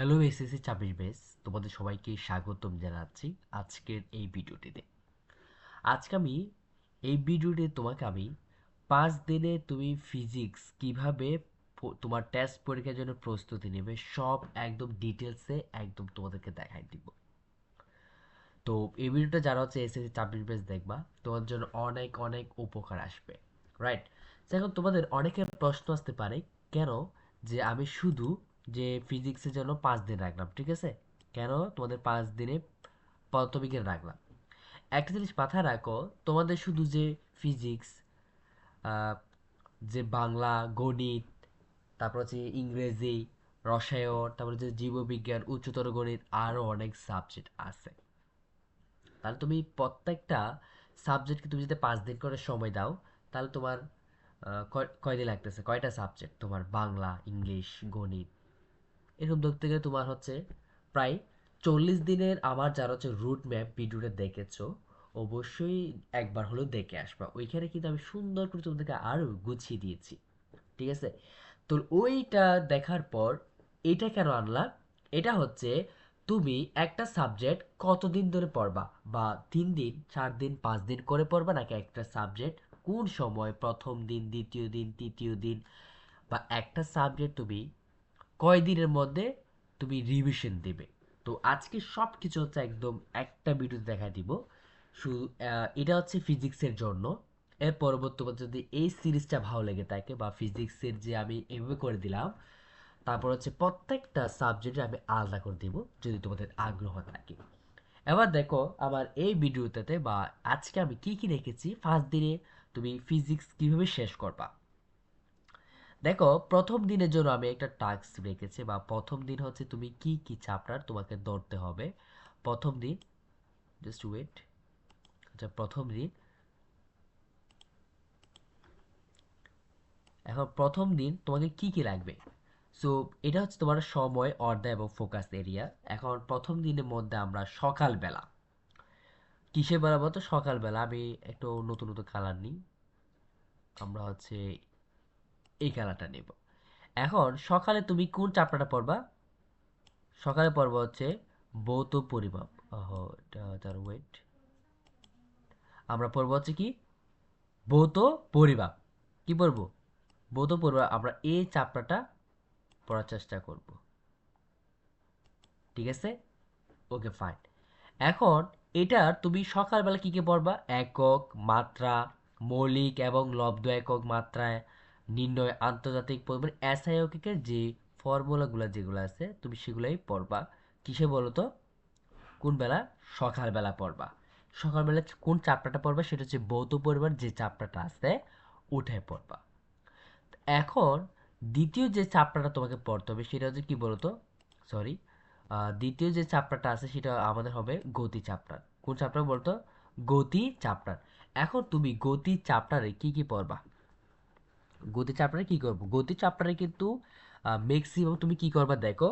Hello SSC 26 batch, তোমাদের সবাইকে স্বাগতম জানাচ্ছি আজকের এই ভিডিওটিতে। আজকে আমি এই ভিডিওতে তোমাকে আমি 5 দিনে তুমি ফিজিক্স কিভাবে তোমার টেস্ট পরীক্ষার জন্য প্রস্তুতি নেবে সব একদম ডিটেলসে একদম তোমাদেরকে দেখাই দিব। তো এই ভিডিওটা যারা হচ্ছে এসএসসি 26 ব্যাচ দেখবা, তোমার জন্য অনেক অনেক উপকার আসবে, রাইট? এখন তোমাদের অনেকের প্রশ্ন আসতে পারে, কেন যে আমি শুধু যে ফিজিক্সের জন্য 5 দিন রাখলাম, ঠিক আছে, কেন তোমাদের 5 দিনে পদার্থবিজ্ঞান রাখলাম? একটা জিনিস মাথায় রাখো, তোমাদের শুধু যে ফিজিক্স, যে বাংলা, গণিত, তারপর হচ্ছে ইংরেজি, রসায়ন, তারপর হচ্ছে জীববিজ্ঞান, উচ্চতর গণিত, আরও অনেক সাবজেক্ট আছে। তাহলে তুমি প্রত্যেকটা সাবজেক্টকে তুমি যদি 5 দিন করে সময় দাও, তাহলে তোমার কয়দিন লাগতেছে, কয়টা সাবজেক্ট তোমার, বাংলা, ইংলিশ, গণিত, এরকম ধরতে গেলে তোমার হচ্ছে প্রায় 40 দিনের। আমার যারা হচ্ছে রুট ম্যাপ ভিডিওটা দেখেছো, অবশ্যই একবার হলেও দেখে আসবা। ওইখানে কিন্তু আমি সুন্দর করে তোমাদেরকে আরও গুছিয়ে দিয়েছি, ঠিক আছে? তো ওইটা দেখার পর এটা কেন আনলাম, এটা হচ্ছে তুমি একটা সাবজেক্ট কতদিন ধরে পড়বা, বা 3 দিন, 4 দিন, 5 দিন করে পড়বা, নাকি একটা সাবজেক্ট কোন সময়, প্রথম দিন, দ্বিতীয় দিন, তৃতীয় দিন, বা একটা সাবজেক্ট তুমি কয়দিনের মধ্যে তুমি রিভিশন দেবে। তো আজকে সব কিছু হচ্ছে একদম একটা ভিডিওতে দেখা দিব। শুধু এটা হচ্ছে ফিজিক্সের জন্য। এর পরবর্তী যদি এই সিরিজটা ভালো লেগে থাকে, বা ফিজিক্সের যে আমি এভাবে করে দিলাম, তারপর হচ্ছে প্রত্যেকটা সাবজেক্টে আমি আলাদা করে দিব যদি তোমাদের আগ্রহ থাকে। এবার দেখো আমার এই ভিডিওটাতে, বা আজকে আমি কি কি রেখেছি 5 দিনে তুমি ফিজিক্স কিভাবে শেষ করবা। দেখো, প্রথম দিনের জন্য আমি একটা টাস্ক রেখেছি, বা প্রথম দিন হচ্ছে তুমি কি কি চ্যাপ্টার তোমাকে ধরতে হবে প্রথম দিন। Just wait. আচ্ছা, প্রথম দিন, এখন প্রথম দিন তোমাকে কি কি লাগবে। সো এটা হচ্ছে তোমার সময়, অর্ধা এবং ফোকাস এরিয়া। এখন প্রথম দিনের মধ্যে আমরা সকালবেলা, কিসের বেলা বলতো, সকালবেলা আমি একটু নতুন নতুন কালার নিই। আমরা হচ্ছে এই কালারটা নেব। এখন সকালে তুমি কোন চ্যাপ্টারটা পড়বা? সকালে পড়বা হচ্ছে ভৌত পরিমাপ। এটা তার ওয়েট, আমরা পড়বো হচ্ছে কি, ভৌত পরিমাপ। কি পড়বো? ভৌত পরিমাপ। আমরা এই চ্যাপ্টারটা পড়ার চেষ্টা করব, ঠিক আছে? ওকে, ফাইন। এখন এটার তুমি সকালবেলা কি কি পড়বা? একক, মাত্রা, মৌলিক এবং লব্ধ একক মাত্রায় নির্ণয়, আন্তর্জাতিক পরিমাণ, এসআই ইউনিটের যে ফর্মুলাগুলো যেগুলো আছে তুমি সেগুলাই পড়বা। কিসে বলো তো? কোন বেলা? সকালবেলা পড়বা। সকালবেলা কোন চ্যাপ্টারটা পড়বা? সেটা হচ্ছে ভৌত পরিমাণ যে চ্যাপ্টারটা আছে উঠে পড়বা। এখন দ্বিতীয় যে চ্যাপ্টারটা তোমাকে পড়তে হবে সেটা হচ্ছে কি বলতো, সরি, দ্বিতীয় যে চ্যাপ্টারটা আছে সেটা আমাদের হবে গতি চ্যাপ্টার। কোন চ্যাপ্টার বলতো? গতি চ্যাপ্টার। এখন তুমি গতি চ্যাপ্টারে কি কি পড়বা? গতি চ্যাপ্টারে কি করবো? গতি চ্যাপ্টারে কিন্তু ম্যাক্সিমাম তুমি কি করবা দেখো,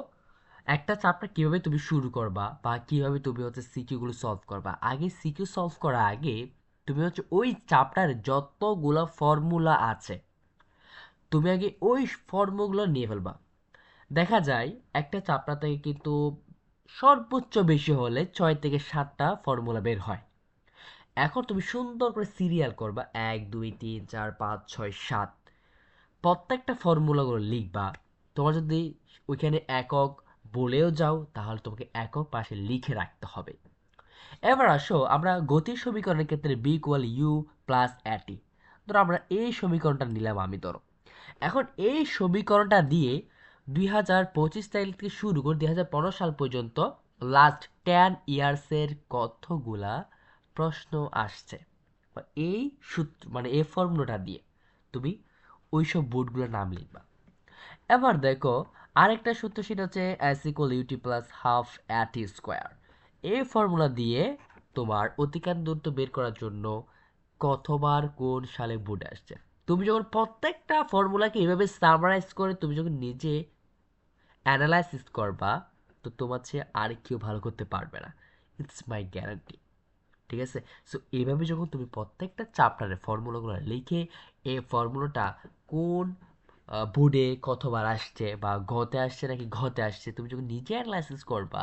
একটা চ্যাপ্টার কিভাবে তুমি শুরু করবা, বা কিভাবে তুমি হচ্ছে সিকিউ গুলো সলভ করবা। আগে সিকিউ সলভ করার আগে তুমি হচ্ছে ওই চ্যাপ্টারে যতগুলো ফর্মুলা আছে তুমি আগে ওই ফর্মুলাগুলো নিয়ে ফেলবা। দেখা যায় একটা চ্যাপ্টার থেকে কিন্তু সর্বোচ্চ বেশি হলে 6 থেকে 7টা ফর্মুলা বের হয়। এখন তুমি সুন্দর করে সিরিয়াল করবা, 1 2 3 4 5 6 7, প্রত্যেকটা ফর্মুলাগুলো লিখবা। তোমার যদি ওইখানে একক বলেও যাও তাহলে তোমাকে একক পাশে লিখে রাখতে হবে। এবার আসো আমরা গতির সমীকরণের ক্ষেত্রে বি ইকুয়াল ইউ প্লাস এটি, ধরো আমরা এই সমীকরণটা নিলাম আমি, ধরো এখন এই সমীকরণটা দিয়ে 2025 তারিখ থেকে শুরু করে 2015 সাল পর্যন্ত লাস্ট 10 ইয়ার্সের কতগুলা প্রশ্ন আসছে, বা এই সূত্র মানে এই ফর্মুলাটা দিয়ে তুমি ওইসব বোর্ডগুলোর নাম লিখবা। এবার দেখো, আরেকটা সূত্র সেটা হচ্ছে S equal U T plus half A T square. এই ফর্মুলা দিয়ে তোমার অতিক্রান্ত দূরত্ব বের করার জন্য কতবার কোন সালে বোর্ডে আসছে। তুমি যখন প্রত্যেকটা ফর্মুলাকে এভাবে সামারাইজ করে তুমি যখন নিজে অ্যানালাইসিস করবা, তো তোমার চেয়ে আর কেউ ভালো করতে পারবে না, ইটস মাই গ্যারান্টি, ঠিক আছে? সো এইভাবে যখন তুমি প্রত্যেকটা চ্যাপ্টারে ফর্মুলাগুলো লিখে এই ফর্মুলাটা কোন বোর্ডে কতবার আসছে বা ঘতে আসছে নাকি ঘতে আসছে, তুমি যখন নিজে অ্যানালাইসিস করবা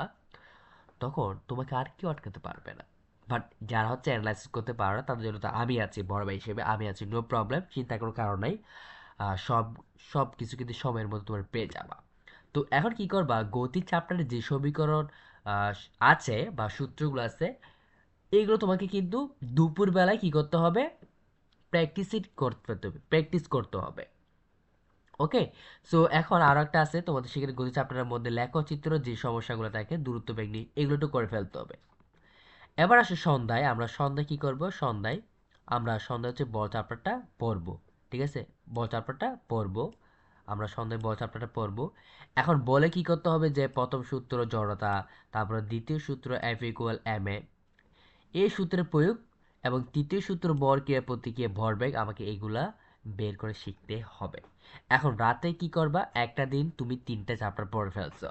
তখন তোমাকে আর কেউ আটকাতে পারবে না। বাট যারা হচ্ছে অ্যানালাইসিস করতে পারে না তাদের জন্য তো আমি আছি, বড় ভাই হিসেবে আমি আছি, নো প্রবলেম, চিন্তার কোনো কারণ নাই। সব সব কিছু কিন্তু সময়ের মধ্যে তোমার পেয়ে যাবা। তো এখন কি করবা, গতি চ্যাপ্টারে যে সমীকরণ আহ, আছে বা সূত্রগুলো আছে, এইগুলো তোমাকে কিন্তু দুপুরবেলায় কি করতে হবে, প্র্যাকটিস করতে হবে। ওকে। সো এখন আরো একটা আছে তোমাদের সেখানে গতি চ্যাপ্টারের মধ্যে লেখচিত্র যে সমস্যাগুলো থাকে, দূরত্ব বেগ নিয়ে, এগুলো একটু করে ফেলতে হবে। এবার আসে সন্ধ্যায়, আমরা সন্ধ্যায় কি করব, সন্ধ্যায় হচ্ছে বল চ্যাপ্টারটা পড়বো। ঠিক আছে, বল চ্যাপ্টারটা পড়বো, আমরা সন্ধ্যায় বল চ্যাপ্টারটা পড়বো। এখন বলে কি করতে হবে যে প্রথম সূত্র জড়তা, তারপরে দ্বিতীয় সূত্র এফ ইকুয়াল এম এ, এই সূত্রের প্রয়োগ, এবং তৃতীয় সূত্র বল ক্রিয়া প্রতিক্রিয়া ভরবেগ, আমাকে এগুলা বের করে শিখতে হবে। এখন রাতে কি করবা, একটা দিন তুমি 3টা চ্যাপ্টার পড়ে ফেলছো,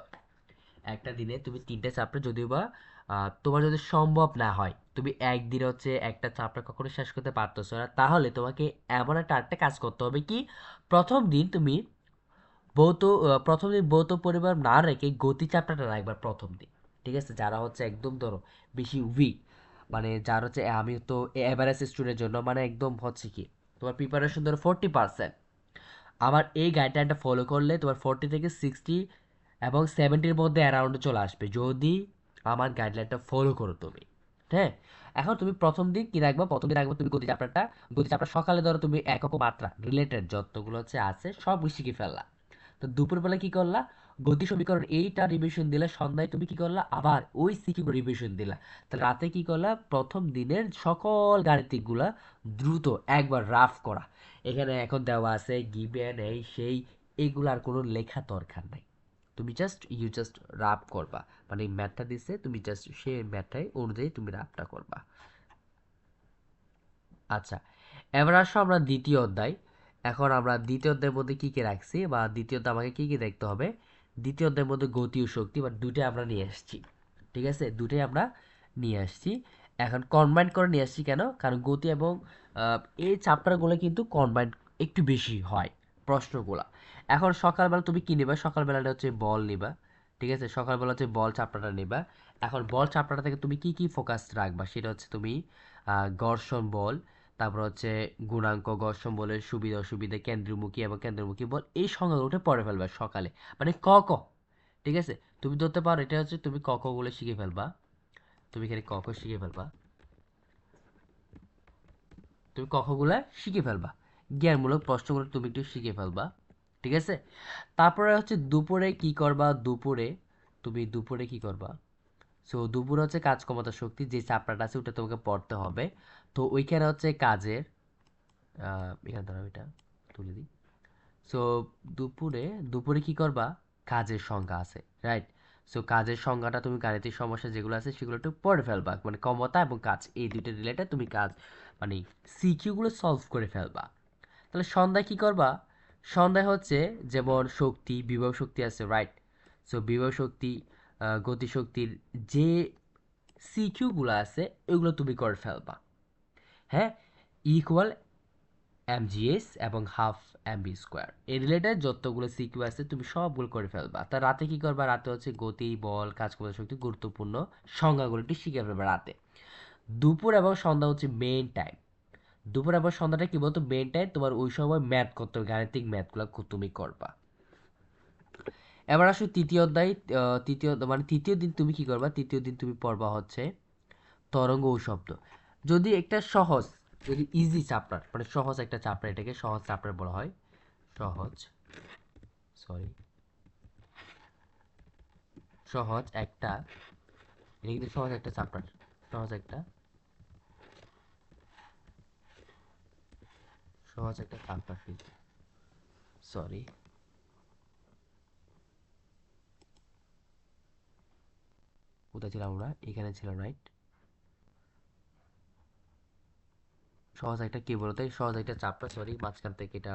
একটা দিনে তুমি 3টা চ্যাপ্টার, যদিও বা তোমার যদি সম্ভব না হয়, তুমি একদিনে হচ্ছে একটা চ্যাপ্টার কখনো শেষ করতে পারতেছো না, তাহলে তোমাকে এমন একটা কাজ করতে হবে কি, প্রথম দিন তুমি প্রথম দিন ভৌত পরিবার না রেখে গতি চ্যাপ্টারটা রাখবা প্রথম দিন। ঠিক আছে, যারা হচ্ছে একদম ধরো বেশি উইক, মানে যার হচ্ছে, আমি তো এভারেজ স্টুডেন্টের জন্য মানে একদম হচ্ছে কি, তোমার প্রিপারেশন ধরো 40%, আমার এই গাইডলাইনটা ফলো করলে তোমার 40 থেকে 60 এবং 70-র মধ্যে অ্যারাউন্ডে চলে আসবে, যদি আমার গাইডলাইনটা ফলো করো তুমি। হ্যাঁ, এখন তুমি প্রথম দিন রাখবো তুমি গতি চ্যাপ্টার সকালে ধরো তুমি একক ও মাত্রা রিলেটেড যতগুলো হচ্ছে আছে সব শিখে ফেললা। তো দুপুরবেলা কি করলা, গতি সমীকরণ এইটা রিভিশন দিলে, সন্ধ্যায় তুমি কি করলা, আবার ওই সিকিউ রিভিশন দিলা। তাহলে রাতে কি করলা, প্রথম দিনের সকল গাণিতিকগুলা দ্রুত একবার রাফ করা। এখানে এখন দেওয়া আছে গিভেন এই সেই, এগুলার কোনো লেখা দরকার নাই, তুমি জাস্ট রাফ করবা, মানে ম্যাথটা দিছে তুমি জাস্ট সেই ম্যাথটাই অনুযায়ী তুমি রাফটা করবা। আচ্ছা, এবার আসো আমরা দ্বিতীয় অধ্যায়। এখন আমরা দ্বিতীয় অধ্যায়ের মধ্যে কি কি রাখছি, বা দ্বিতীয় অধ্যায় আমাকে কি কি দেখতে হবে, দ্বিতীয় অধ্যায়ের মধ্যে গতি ও শক্তি, বা দুটোই আমরা নিয়ে আসছি। ঠিক আছে, দুটোই আমরা নিয়ে আসছি। এখন কম্বাইন করে নিয়ে আসছি কেন, কারণ গতি এবং এই চ্যাপ্টারগুলো কিন্তু কম্বাইন একটু বেশি হয় প্রশ্নগুলা। এখন সকালবেলা তুমি কি নিবা, সকালবেলাটা হচ্ছে বল নিবা। ঠিক আছে, সকালবেলা হচ্ছে বল চ্যাপ্টারটা নিবা। এখন বল চ্যাপ্টারটা থেকে তুমি কি কি ফোকাস রাখবা, সেটা হচ্ছে তুমি ঘর্ষণ বল, তারপর হচ্ছে গুণাঙ্ক, ঘর্ষণ বলের সুবিধা অসুবিধা, কেন্দ্রমুখী এবং কেন্দ্রমুখী বল, এই সংজ্ঞাগুলো পড়ে ফেলবা সকালে, মানে ক ক। ঠিক আছে, তুমি ধরতে পারো এটা হচ্ছে তুমি ক ক গুলো শিখে ফেলবা, তুমি এখানে ক ক শিখে ফেলবা, তুমি ক খ গুলা শিখে ফেলবা, জ্ঞানমূলক প্রশ্নগুলো তুমি একটু শিখে ফেলবা। ঠিক আছে, তারপরে হচ্ছে দুপুরে কি করবা, দুপুরে কি করবা, সো দুপুরে হচ্ছে কাজ ক্ষমতা শক্তি যে চ্যাপ্টারটা আছে ওটা তোমাকে পড়তে হবে। তো ওইখানে হচ্ছে কাজের, এখানে দাঁড়াও এটা তুলে দিই। সো দুপুরে দুপুরে কি করবা, কাজের সংখ্যা আছে, রাইট। সো কাজের সংখ্যাটা তুমি গাণিতিক সমস্যা যেগুলো আছে সেগুলো একটু পড়ে ফেলবা, মানে ক্ষমতা এবং কাজ এই দুইটা রিলেটেড তুমি কাজ, মানে সিকিউ গুলো সলভ করে ফেলবা। তাহলে সন্ধ্যায় কি করবা, সন্ধ্যায় হচ্ছে যেমন শক্তি, বিভব শক্তি আছে, রাইট। সো বিভব শক্তি, গতিশক্তির যে সিকিউ গুলো আছে এগুলো তুমি করে ফেলবা। হ্যাঁ, ইকুয়াল এমজিএস এবং হাফ এমবি স্কোয়ার, এই রিলেটেড যতগুলো সিকিউ আছে তুমি সবগুলো করে ফেলবা। তা রাতে কি করবা, রাতে হচ্ছে গতি, বল, কাজ করার শক্তি, গুরুত্বপূর্ণ সংজ্ঞাগুলো একটু শিখে ফেলবা রাতে। দুপুর এবং সন্ধ্যা হচ্ছে মেইন টাইম, দুপুর এবং সন্ধ্যাটা কি বলতো মেইন টাইম, তোমার ওই সময় ম্যাথ করতে হবে, গাণিতিক ম্যাথগুলো তুমি করবা। এবার আসো তৃতীয় অধ্যায়, মানে তৃতীয় দিন তুমি কি করবা, তৃতীয় দিন তুমি পড়বা হচ্ছে তরঙ্গ ও শব্দ। যদি একটা সহজ, যদি ইজি চ্যাপ্টার, মানে সহজ একটা চ্যাপ্টার, এটাকে সহজ চ্যাপ্টার বলা হয়, সহজ, সরি, সহজ একটা, এটা কিন্তু সহজ একটা চ্যাপ্টার, সহজ একটা সহজ একটা চ্যাপ্টার কিন্তু, সরি, কোথায় ছিলাম আমরা, এখানে ছিলাম, রাইট। সহজ একটা কি বলতো, সহজ একটা চ্যাপ্টার, সরি মাঝখান থেকে এটা,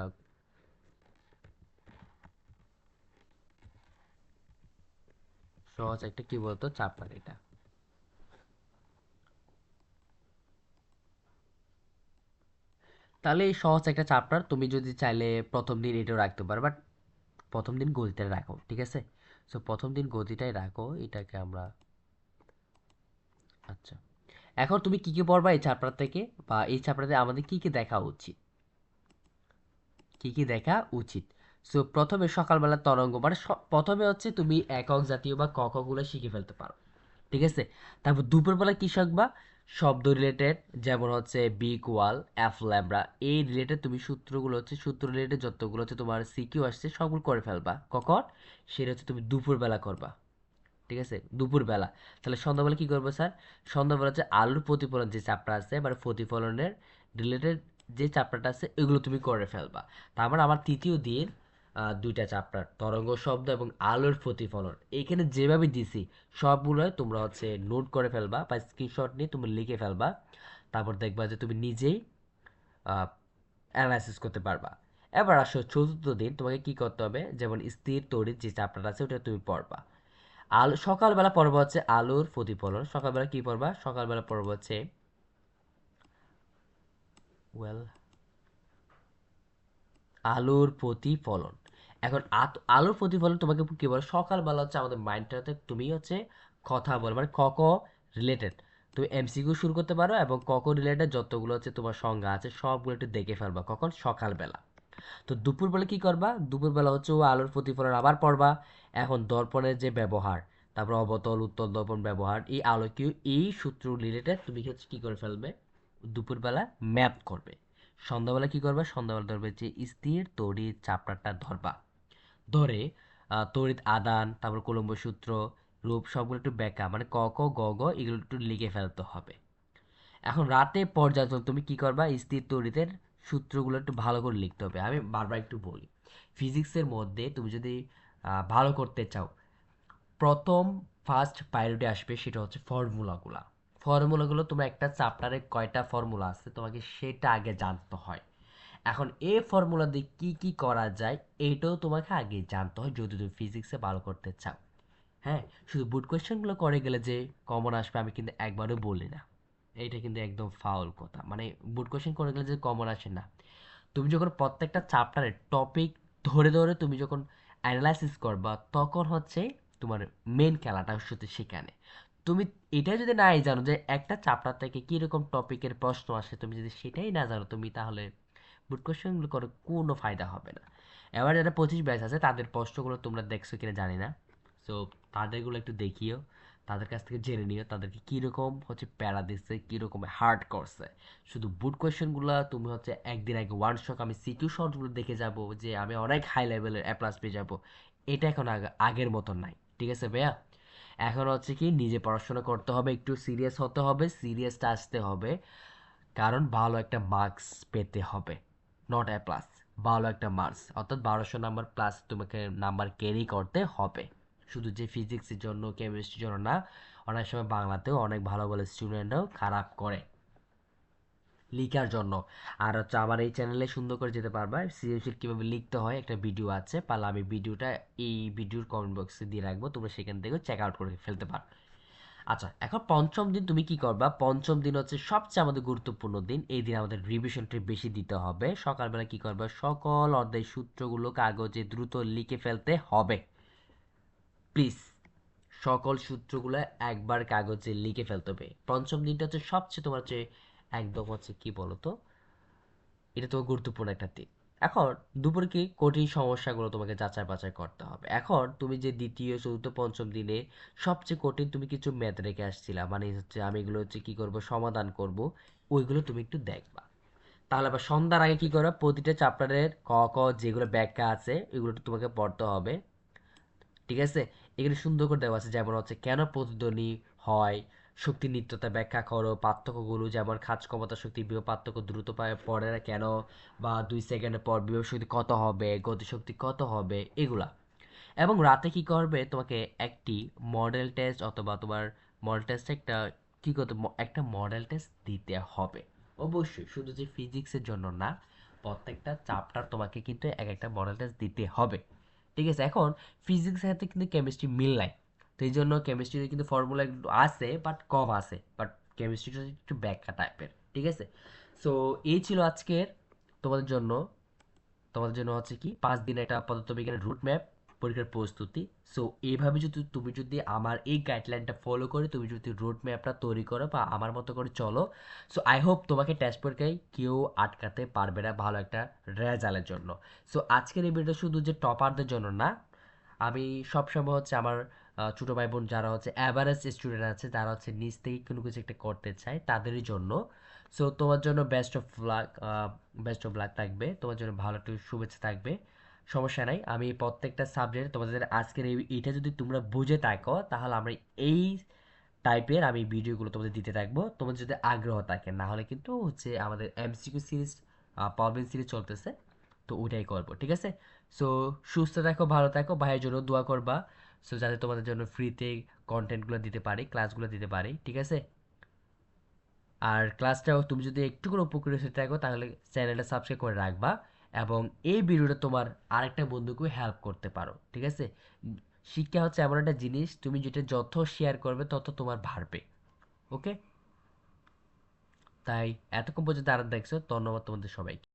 সহজ একটা কি বলতো চ্যাপ্টার এটা। তাহলে এই সহজ একটা চ্যাপ্টার, তুমি যদি চাইলে প্রথম দিন এটাও রাখতে পারো, বাট প্রথম দিন গতিটা রাখো, ঠিক আছে? সো প্রথম দিন গতিটাই রাখো, এটাকে আমরা, আচ্ছা। এখন তুমি কি কি পড়বা এই চ্যাপ্টার থেকে, বা এই চ্যাপ্টারে আমাদের কি কি দেখা উচিত, কি কি দেখা উচিত? সো প্রথমে সকালবেলা তরঙ্গ, মানে প্রথমে হচ্ছে তুমি একক জাতীয় বা ক খ গুলো শিখে ফেলতে পারো, ঠিক আছে? তারপর দুপুরবেলা কি শিখবা? শব্দ রিলেটেড, যেমন হচ্ছে বিগ ওয়াল, এফ ল্যাব্রা, এই রিলেটেড তুমি সূত্রগুলো হচ্ছে, সূত্র রিলেটেড যতগুলো হচ্ছে তোমার সিকিউ আসছে সবগুলো করে ফেলবা। কখন? সেটা হচ্ছে তুমি দুপুরবেলা করবা, ঠিক আছে? দুপুরবেলা। তাহলে সন্ধ্যাবেলা কি করবো স্যার? সন্ধ্যাবেলা হচ্ছে আলুর প্রতিফলন যে চ্যাপ্টার আছে, মানে প্রতিফলনের রিলেটেড যে চ্যাপ্টারটা আছে এগুলো তুমি করে ফেলবা। তার মানে আমার তৃতীয় দিন দুইটা চ্যাপ্টার, তরঙ্গ শব্দ এবং আলোর প্রতিফলন, এখানে যেভাবে দিছি সবগুলোই তোমরা হচ্ছে নোট করে ফেলবা বা স্ক্রিনশট নিয়ে তুমি লিখে ফেলবা। তারপর দেখবা যে তুমি নিজেই অ্যানালাইসিস করতে পারবা। এবার আসো চতুর্থ দিন, তোমাকে কি করতে হবে? যেমন স্থির তড়িৎ যে চ্যাপ্টার আছে ওটা তুমি পড়বা। আলু সকালবেলা পড়বা হচ্ছে আলুর প্রতিফলন। সকালবেলা কি পড়বা? সকালবেলা পড়বা হচ্ছে ওয়েল আলুর প্রতিফলন। এখন আলুর প্রতিফলন তোমাকে কি বলে? সকালবেলা হচ্ছে আমাদের মাইন্ডটাতে তুমি হচ্ছে কথা বল, মানে ক ক রিলেটেড তুমি এমসিকিউ শুরু করতে পারো, এবং ক ক রিলেটেড যতগুলো হচ্ছে তোমার সংজ্ঞা আছে সবগুলো একটু দেখে ফেলবা। কখন? সকালবেলা। তো দুপুরবেলা কি করবা? দুপুরবেলা হচ্ছে ও আলোর প্রতিফলন আবার পড়বা। এখন দর্পণের যে ব্যবহার, তারপর অবতল উত্তল দর্পণ ব্যবহার, এই আলোকীয় এই সূত্র রিলেটেড তুমি হচ্ছে কি করে ফেলবে? দুপুরবেলা ম্যাথ করবে। সন্ধ্যাবেলা কি করবে? সন্ধ্যাবেলা ধরবে যে স্থির তড়িৎ চ্যাপ্টারটা ধরবা। ধরে তড়িৎ আদান, তারপর কুলম্ব সূত্র, রূপ সবগুলো একটু ব্যাখ্যা, মানে ক ক গ গ এগুলো একটু লিখে ফেলতে হবে। এখন রাতে পর্যায়ক্রম তুমি কি করবা? স্থির তড়িতের সূত্রগুলো একটু ভালো করে লিখতে হবে। আমি বারবার একটু বলি, ফিজিক্সের মধ্যে তুমি যদি ভালো করতে চাও, প্রথম ফার্স্ট প্রায়োরিটি আসবে সেটা হচ্ছে ফর্মুলাগুলা। ফর্মুলাগুলো তোমার একটা চ্যাপ্টারে কয়টা ফর্মুলা আছে তোমাকে সেটা আগে জানতে হয়। এখন এই ফর্মুলা দিয়ে কি কি করা যায় এইটাও তোমাকে আগে জানতে হয় যদি তুমি ফিজিক্সে ভালো করতে চাও। হ্যাঁ, শুধু বুট কোয়েশ্চেনগুলো করে গেলে যে কমন আসবে আমি কিন্তু একবারও বলি না। এইটা কিন্তু একদম ফাউল কথা, মানে বুট কোয়েশ্চেন করে গেলে যে কমন আসে না। তুমি যখন প্রত্যেকটা চ্যাপ্টারের টপিক ধরে ধরে তুমি যখন অ্যানালাইসিস করবা তখন হচ্ছে তোমার মেন খেলাটা হচ্ছে সেখানে। তুমি এটা যদি নাই জানো যে একটা চ্যাপ্টার থেকে কীরকম টপিকের প্রশ্ন আসে, তুমি যদি সেটাই না জানো তুমি তাহলে বুট কোয়েশ্চেনগুলো করে কোনো ফায়দা হবে না। এবার যারা 25 ব্যাচ আছে তাদের প্রশ্নগুলো তোমরা দেখছো কিনা জানি না, সো তাদেরগুলো একটু দেখিও, তাদের কাছ থেকে জেনে নিও তাদেরকে কীরকম হচ্ছে প্যারা দিচ্ছে, কীরকম হার্ড করছে। শুধু বুট কোয়েশ্চেনগুলো তুমি হচ্ছে একদিন আগে ওয়ান শক আমি সিকিউ শর্টগুলো দেখে যাব যে আমি অনেক হাই লেভেলের এ প্লাস পেয়ে যাবো, এটা এখন আগের মতন নাই, ঠিক আছে ভাইয়া? এখন হচ্ছে কি নিজে পড়াশোনা করতে হবে, একটু সিরিয়াস হতে হবে, সিরিয়াসটা আসতে হবে, কারণ ভালো একটা মার্কস পেতে হবে, নট এ প্লাস, ভালো একটা মার্কস অর্থাৎ 1200 নাম্বার প্লাস তোমাকে নাম্বার ক্যারি করতে হবে। শুধু যে ফিজিক্সের জন্য কেমিস্ট্রির জন্য না, অনেক সময় বাংলাতেও অনেক ভালো ভালো স্টুডেন্টরাও খারাপ করে লিখার জন্য। আর হচ্ছে আমার এই চ্যানেলে সুন্দর করে যেতে পারবা, সৃজনশীল কীভাবে লিখতে হয় একটা ভিডিও আছে, পারলে আমি ভিডিওটা এই ভিডিওর কমেন্ট বক্সে দিয়ে রাখবো, তোমরা সেখান থেকে চেক আউট করে ফেলতে পারো। আচ্ছা, এখন পঞ্চম দিন তুমি কি করবা? পঞ্চম দিন হচ্ছে সবচেয়ে আমাদের গুরুত্বপূর্ণ দিন, এই দিন আমাদের রিভিশনটা বেশি দিতে হবে। সকালবেলা কি করবা? সকল অধ্যায় সূত্রগুলো কাগজে দ্রুত লিখে ফেলতে হবে, প্লিজ। সকল সূত্রগুলো একবার কাগজে লিখে ফেলতে হবে। পঞ্চম দিনটা হচ্ছে সবচেয়ে তোমার হচ্ছে একদম হচ্ছে কি বলতো, এটা তো গুরুত্বপূর্ণ একটা দিক। এখন দুপুরে কি কঠিন সমস্যাগুলো তোমাকে যাচাই বাছাই করতে হবে। এখন তুমি যে দ্বিতীয় চতুর্থ পঞ্চম দিনে সবচেয়ে কঠিন তুমি কিছু ম্যাথ রেখে আসছিলা, মানে হচ্ছে আমি এগুলো হচ্ছে কি করব, সমাধান করব, ওইগুলো তুমি একটু দেখবা। তাহলে আবার সন্ধ্যার আগে কি করবা? প্রতিটা চ্যাপ্টারের ক ক যেগুলো ব্যাখ্যা আছে এগুলো একটু তোমাকে পড়তে হবে, ঠিক আছে? এখানে সুন্দর করে দেওয়া আছে, যেমন হচ্ছে কেন প্রতিধ্বনি হয়, শক্তি নিত্যতা ব্যাখ্যা করো, পার্থক্যগুলো যেমন কাজ ক্ষমতা শক্তি বিভব পার্থক্য দ্রুত পায়ে পড়ে না কেন, বা 2 সেকেন্ডের পর বিভব শক্তি কত হবে, গতিশক্তি কত হবে, এগুলা। এবং রাতে কি করবে? তোমাকে একটি মডেল টেস্ট অথবা তোমার মডেল টেস্ট একটা কি করতে একটা মডেল টেস্ট দিতে হবে। অবশ্যই শুধু যে ফিজিক্সের জন্য না, প্রত্যেকটা চ্যাপ্টার তোমাকে কিন্তু এক একটা মডেল টেস্ট দিতে হবে, ঠিক আছে? এখন ফিজিক্সের সাথে কিন্তু কেমিস্ট্রি মিল নাই, তো এই জন্য কেমিস্ট্রিতে কিন্তু ফর্মুলা একটু আছে বাট কম আছে, বাট কেমিস্ট্রিটা একটু ব্যাখ্যা টাইপের, ঠিক আছে? সো এই ছিল আজকের তোমাদের জন্য তোমাদের জন্য হচ্ছে কি 5 দিন একটা পদার্থবিজ্ঞানের রুট ম্যাপ, পরীক্ষার প্রস্তুতি। সো এইভাবে যদি তুমি যদি আমার এই গাইডলাইনটা ফলো করে তুমি যদি রুট ম্যাপটা তৈরি করো বা আমার মতো করে চলো, সো আই হোপ তোমাকে টেস্ট পরীক্ষায় কেউ আটকাতে পারবে না ভালো একটা রেজাল্টের জন্য। সো আজকের এই ভিডিওটা শুধু যে টপারদের জন্য না, আমি সবসময় হচ্ছে আমার ছোট ভাই বোন যারা হচ্ছে অ্যাভারেজ স্টুডেন্ট আছে, তারা হচ্ছে নিজ থেকে কোনো কিছু একটা করতে চায় তাদেরই জন্য। সো তোমার জন্য বেস্ট অফ লাক থাকবে, তোমার জন্য ভালো একটু শুভেচ্ছা থাকবে। সমস্যা নাই, আমি প্রত্যেকটা সাবজেক্ট তোমাদের আজকের এইটা যদি তোমরা বুঝে থাকো তাহলে আমরা এই টাইপের আমি ভিডিওগুলো তোমাদের দিতে থাকবো, তোমাদের যদি আগ্রহ থাকে। না হলে কিন্তু হচ্ছে আমাদের এমসিকিউ সিরিজ, প্রবলেম সিরিজ চলতেছে, তো ওইটাই করবো, ঠিক আছে? সো সুস্থ থাকো, ভালো থাকো, ভাইয়ের জন্য দোয়া করবা। সো যাতে তোমাদের জন্য ফ্রিতে কন্টেন্টগুলো দিতে পারি, ক্লাসগুলো দিতে পারি, ঠিক আছে? আর ক্লাসটাও তুমি যদি একটু করে উপকৃত হতে থাকো তাহলে চ্যানেলটা সাবস্ক্রাইব করে রাখবা, এবং এই ভিডিওটা তোমার আরেকটা বন্ধুকেও হেল্প করতে পারো, ঠিক আছে? শিক্ষা হচ্ছে এমন একটা জিনিস, তুমি যেটা যত শেয়ার করবে তত তোমার বাড়বে। ওকে? তাই এতক্ষণ পর্যন্ত আর দেখছো, ধন্যবাদ তোমাদের সবাইকে।